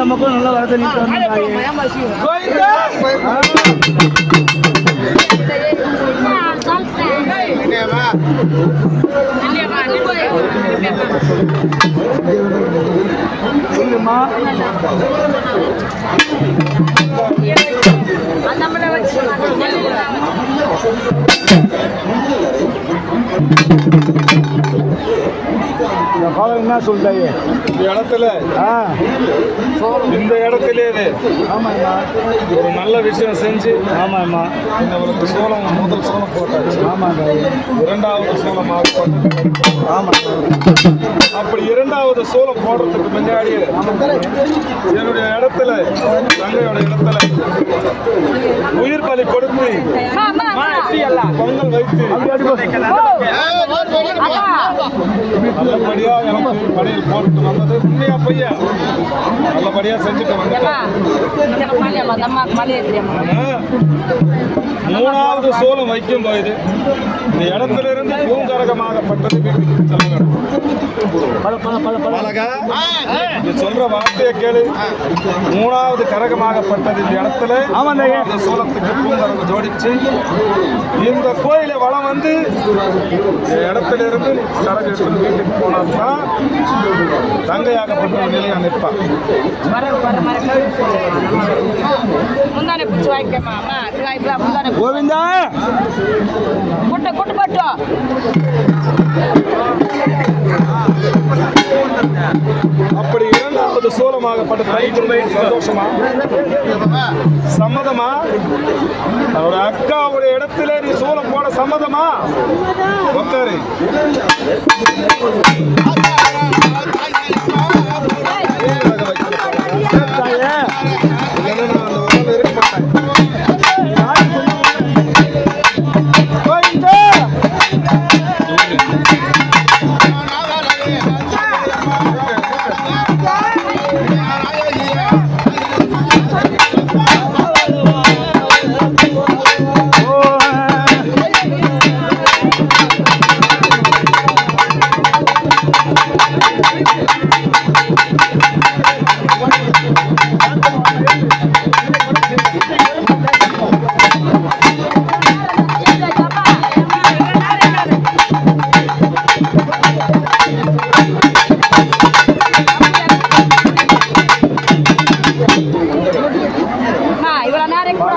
மக்களும் நல்லா வரது சொல்லுமா என்ன சொல்றாங்க இந்த இடத்துல இந்த இடத்துலயே ஒரு நல்ல விஷயம் செஞ்சு ஆமாம்மா ஒரு சோளம் முதல் சோளம் போட்டாச்சு. ஆமாங்க இரண்டாவது சோளம் ஆமாம் அப்படி இரண்டாவது சோளம் போடுறதுக்கு முன்னாடி என்னுடைய இடத்துல தங்கையோட இடத்துல உயிர் பலி கொடுத்து பொங்கல் வைத்து நல்லபடியா எனக்கு படையல் போட்டு வந்தது உண்மையா பையா நல்லபடியா செஞ்சுட்டு வந்துட்டேன். மூணாவது சோளம் வைக்கும் போது இந்த இடத்துல இருந்து பூங்கரகமாகப்பட்டது வீட்டுக்கு செல்லுங்க. சொல்ற வார்த்தையை கேளு. மூணாவது கரகமாகப்பட்டது இந்த இடத்துல இந்த சோளத்துக்கு பூங்கரகம் ஜோடிச்சு இந்த கோயில வளம் வந்து இடத்துல இருந்து கரகம் எடுத்து வீட்டுக்கு போனான்னா தங்கையாகப்பட்ட நிலையா நிற்பான். கோவிந்தா அப்படி இரண்டாவது சோளமாகப்பட்ட சந்தோஷமா சம்மதமா அவரோட அக்காவுடைய இடத்துல நீ சோளம் போட சம்மதமா உட்காரு. இவ்வளவு நேரம் கூட